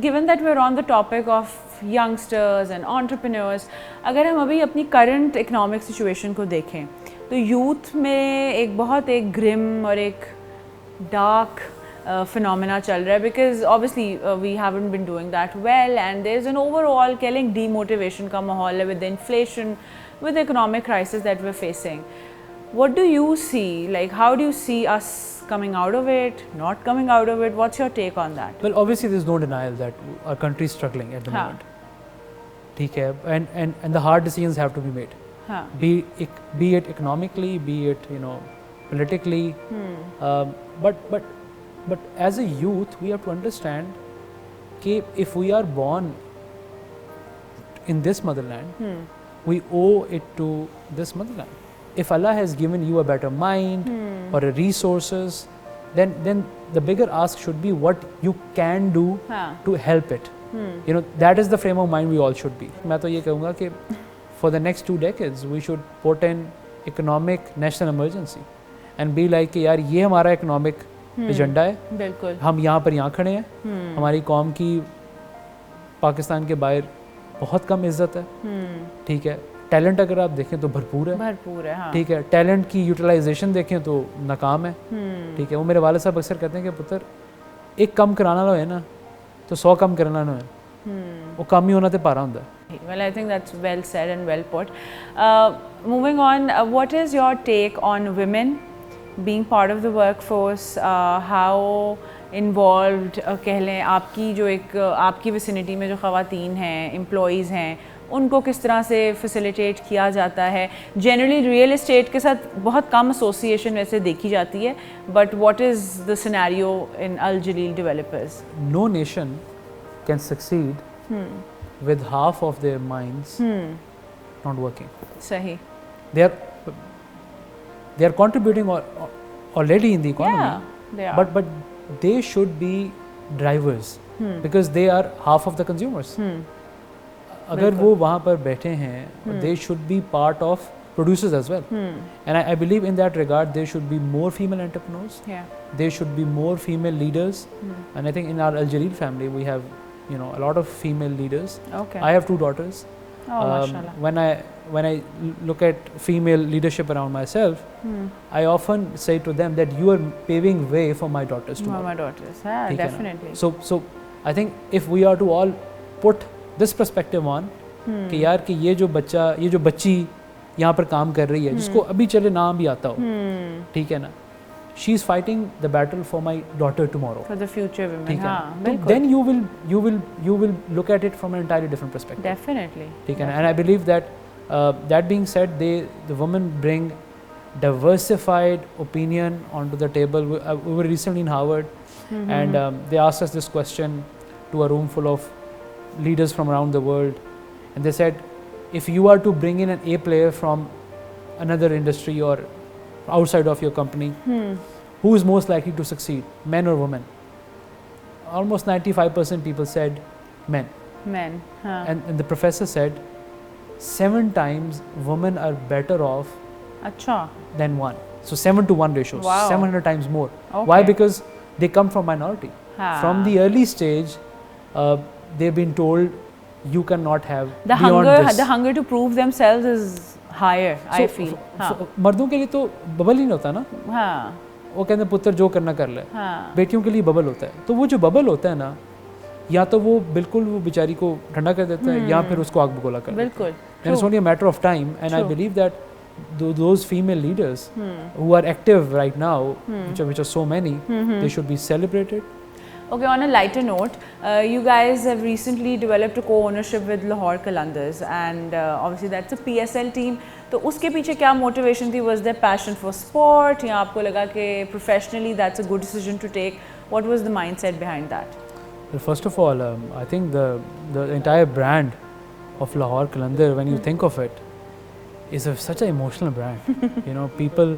given that we're on the topic of youngsters and entrepreneurs, अगर हम अभी अपनी current economic situation को देखें तो youth में एक बहुत एक grim और एक dark phenomena चल रहा है, because obviously we haven't been doing that well and there's an overall killing demotivation का माहौल है with the inflation, with the economic crisis that we're facing. What do you see? Like, how do you see us coming out of it, not coming out of it? What's your take on that? Well, obviously there's no denial that our country is struggling at the moment. ठीक है, and the hard decisions have to be made. Be it economically, be it politically. But as a youth, we have to understand that if we are born in this motherland, we owe it to this motherland. If Allah has given you a better mind or a resources, then the bigger ask should be what you can do to help it. That is the frame of mind we all should be. मैं तो ये कहूँगा कि for the next 2 decades we should put in economic national emergency and be like कि यार ये हमारा economic agenda है, बिल्कुल हम यहाँ पर यहाँ खड़े हैं, हमारी कौम की पाकिस्तान के बाहर बहुत कम इज्जत है, ठीक है, टैलेंट अगर आप देखें तो भरपूर है, हाँ। ठीक है, टैलेंट की यूटिलाइजेशन देखें तो नाकाम है, ठीक है। वो मेरे वाले साहब अक्सर कहते हैं कि पुत्र एक कम कराना लो है ना तो 100 कम करना लो है, वो कम ही होना ते पारा होंदा है। Well, I think that's well said and well put. Moving on, what is your take on women being part of the workforce? How involved कह लें आपकी जो एक आपकी विसिनिटी में जो ख़वातीन हैं, एम्प्लॉइज़ हैं, उनको किस तरह से फैसिलिटेट किया जाता है? जनरली रियल एस्टेट के साथ बहुत कम एसोसिएशन वैसे देखी जाती है, but what is the scenario in Al Jalil developers? No nation can succeed with half of their minds not working. सही. They are contributing already in the economy. Yeah, they are. But they should be drivers because they are half of the consumers. अगर वो वहाँ पर बैठे हैं, they should be part of producers as well. And I believe in that regard there should be more female entrepreneurs. Yeah. There should be more female leaders. And I think in our Al Jalil family we have a lot of female leaders. Okay. I have 2 daughters. MashaAllah. When I look at female leadership around myself, I often say to them that you are paving way for my daughters tomorrow. My daughters, yeah, definitely. So I think if we are to all put this perspective on कि यार कि ये जो बच्ची यहाँ पर काम कर रही है, जिसको अभी चले नाम भी आता हो, ठीक है ना, she is fighting the battle for my daughter tomorrow. For the future women, हाँ, बिल्कुल. Then you will look at it from an entirely different perspective. Definitely. ठीक है ना, and I believe that that being said, the women bring diversified opinion onto the table. We were recently in Harvard, and they asked us this question to a room full of leaders from around the world, and they said, if you are to bring in an A player from another industry or outside of your company, who is most likely to succeed, men or women? Almost 95% people said men. Men. Huh. And the professor said 7 times women are better off than one. So 7 to 1 ratio, wow. 700 times more. Okay. Why? Because they come from minority. From the early stage, they've been told you cannot have the beyond hunger. this. The hunger to prove themselves is higher. So I feel. मर्दों के लिए तो bubble ही नहीं होता ना. हाँ. वो कहते हैं पुत्र जो करना कर ले. हाँ. बेटियों के लिए बबल होता है. तो वो जो बबल होता है ना, या तो वो बिल्कुल वो बेचारी को ठंडा कर देता है, या फिर उसको आग बगोला कर देता है. बिल्कुल. And it's only a matter of time, and I believe that those female leaders who are active right now, which are so many, they should be celebrated. Okay, on a lighter note, you guys have recently developed a co-ownership with Lahore Qalandars, and obviously that's a PSL team. तो उसके पीछे क्या motivation थी? Was there passion for sport? या आपको लगा कि professionally that's a good decision to take? What was the mindset behind that? Well, first of all, I think the entire brand of Lahore Qalandar, when you think of it, is such an emotional brand. People.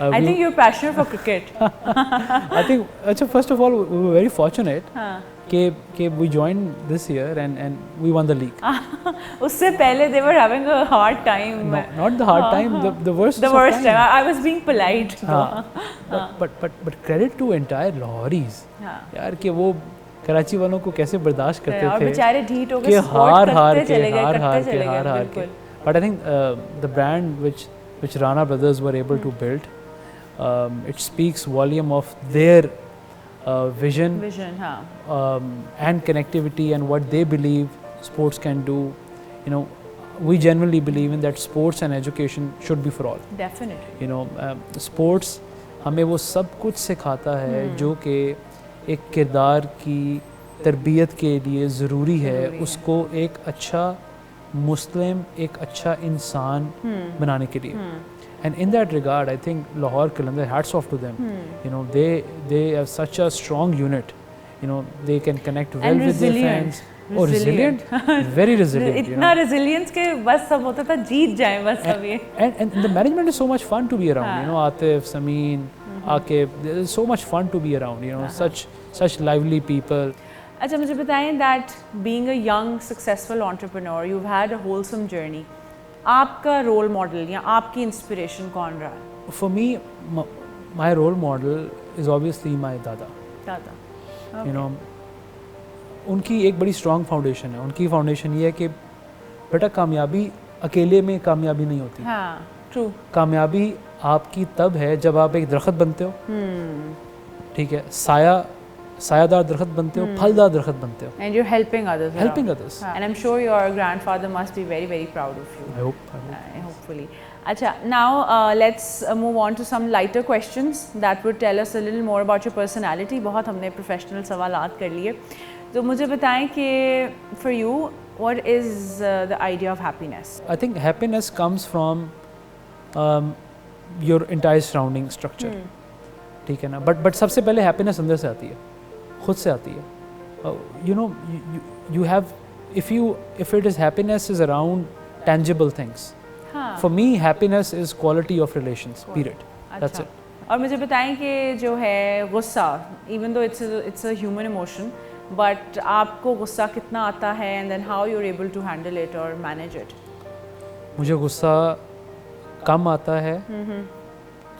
I think you're passionate for cricket. I think first of all we were very fortunate that we joined this year and we won the league. उससे पहले they were having a hard time. No, not the hard time, the worst. The worst time. I was being polite. But credit to entire Lahoris. यार कि वो कराची वालों को कैसे बर्दाश्त करते और थे बेचारे ढीठ हो कि गए, हार हार के बिल्कुल। But I think the brand which Rana brothers were able to build, it speaks volume of their vision हाँ and connectivity and what they believe sports can do. You know, we genuinely believe in that sports and education should be for all. Definitely. You know, sports हमें वो सब कुछ सिखाता है जो कि एक किरदार की तरबियत के लिए ज़रूरी है, उसको एक अच्छा मुस्लिम, एक अच्छा इंसान बनाने के लिए. And in that regard, I think Lahore Qalandar, hats off to them. You know, they have such a strong unit. You know, they can connect well with their fans. Oh, resilient, very resilient. इतना resilience के बस सब होता था जीत जाएं बस सब ये. And the management is so much fun to be around. You know, Atif, Sameen, Akib, it's so much fun to be around. You know, such lively people. अच्छा मुझे बताएं that being a young successful entrepreneur, you've had a wholesome journey. आपका role model या आपकी inspiration कौन रहा है? For me, my role model is obviously my dada. दादा. You know, उनकी एक बड़ी strong foundation है. उनकी foundation ये है कि बेटा कामयाबी अकेले में कामयाबी नहीं होती. हाँ, true. कामयाबी आपकी तब है जब आप एक दरख्त बनते हो. ठीक है, सायादार दरख्त बनते हो, फलदार दरख्त बनते हो. And you're helping others. Helping others. And I'm sure your grandfather must be very, very proud of you. I hope. Hopefully. Acha, now let's move on to some lighter questions that would tell us a little more about your personality. बहुत हमने professional सवालात कर लिए. तो मुझे बताएं कि for you, what is the idea of happiness? I think happiness comes from your entire surrounding structure. ठीक है ना, but सबसे पहले happiness अंदर से आती है, खुद से आती है. You know, you have, if it is happiness is around tangible things. हाँ. For me, happiness is quality of relations. Period. That's it. और मुझे बताएं कि जो है गुस्सा, even though it's a human emotion, but आपको गुस्सा कितना आता है and then how you're able to handle it or manage it? मुझे गुस्सा कम आता है.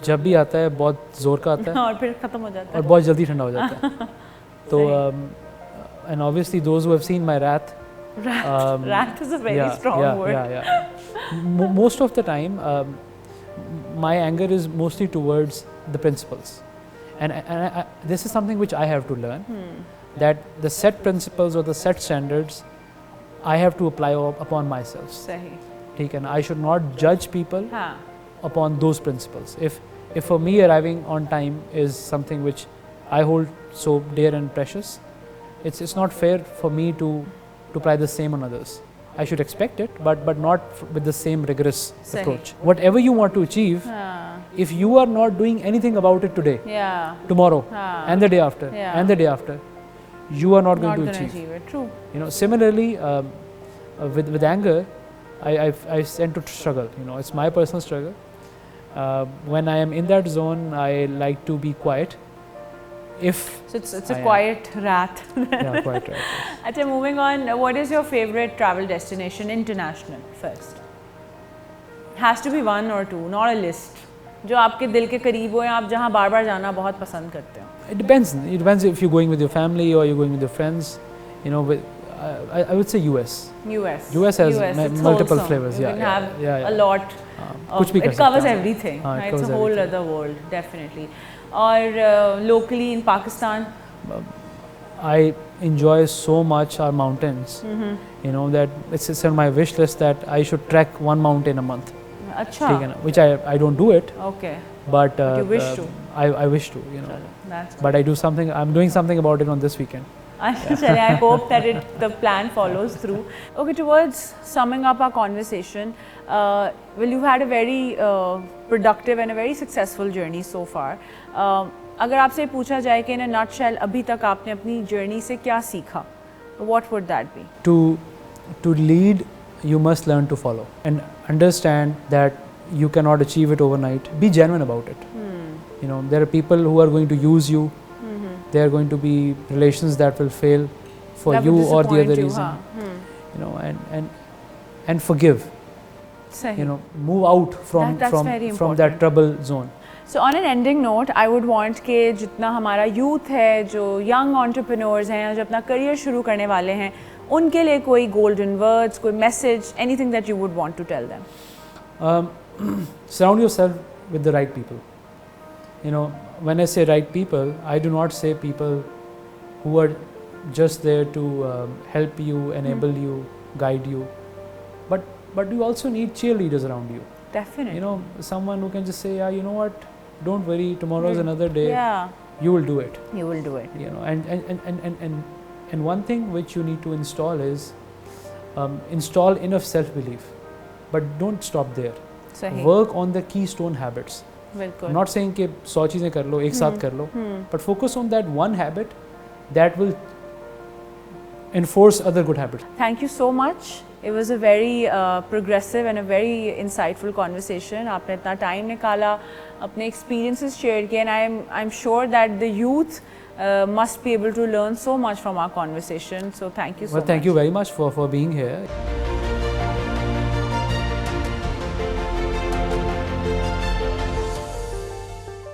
जब भी आता है बहुत जोर का आता है और फिर खत्म हो जाता है और बहुत जल्दी ठंडा हो जाता है. तो and obviously those who have seen my wrath is a very strong word. Most of the time my anger is mostly towards the principles, and I, this is something which I have to learn, that the set principles or the set standards I have to apply upon myself. सही. ठीक है ना, I should not judge people हाँ. upon those principles. If for me arriving on time is something which I hold so dear and precious, it's not fair for me to apply the same on others. I should expect it, but not with the same rigorous approach. Whatever you want to achieve, if you are not doing anything about it today, tomorrow, and the day after, and the day after, you are not going to achieve it. True. You know, similarly, with anger, I tend to struggle. You know, it's my personal struggle. When I am in that zone, I like to be quiet. So it's a quiet wrath. Yeah, quiet wrath. Achha, moving on, what is your favorite travel destination, international first? Has to be one or two, not a list. जो आपके दिल के करीब हो या आप जहाँ बार-बार जाना बहुत पसंद करते हो. It depends. It depends if you're going with your family or you're going with your friends. You know, I would say US. US has multiple flavors. You can have a lot. It covers everything. It's a whole other world, definitely. Or locally in Pakistan? I enjoy so much our mountains. You know, that it's on my wish list that I should trek one mountain a month. Achha. Which I don't do it. Okay. But you wish to. I wish to. You know. That's but I do something. I'm doing something about it on this weekend. I hope that the plan follows through. Okay, towards summing up our conversation, well, you've had a very productive and a very successful journey so far. अगर आपसे पूछा जाए कि in a nutshell अभी तक आपने अपनी journey से क्या सीखा, what would that be? To lead, you must learn to follow and understand that you cannot achieve it overnight. Be genuine about it. You know, there are people who are going to use you. There are going to be relations that will fail for you or the other reason. You know, and forgive. Sahi. You know, move out from that trouble zone. So on an ending note, I would want कि जितना हमारा youth है, जो young entrepreneurs हैं, जो अपना career शुरू करने वाले हैं, उनके लिए कोई golden words, कोई message, anything that you would want to tell them. Surround yourself with the right people. You know, when I say right people, I do not say people who are just there to help you, enable you, guide you, but you also need cheerleaders around you. Definitely. You know, someone who can just say, yeah, you know what, don't worry, tomorrow is another day. Yeah. You will do it. You will do it. You know, and one thing which you need to install is install enough self-belief, but don't stop there. Sahi. Work on the keystone habits. बिल्कुल. Not saying कि 100 चीज़ें कर लो, एक साथ कर लो, but focus on that one habit that will enforce other good habits. Thank you so much. It was a very progressive and a very insightful conversation. आपने इतना time निकाला, अपने experiences share किए, and I'm sure that the youth must be able to learn so much from our conversation. So thank you so much. Well, thank you very much for being here.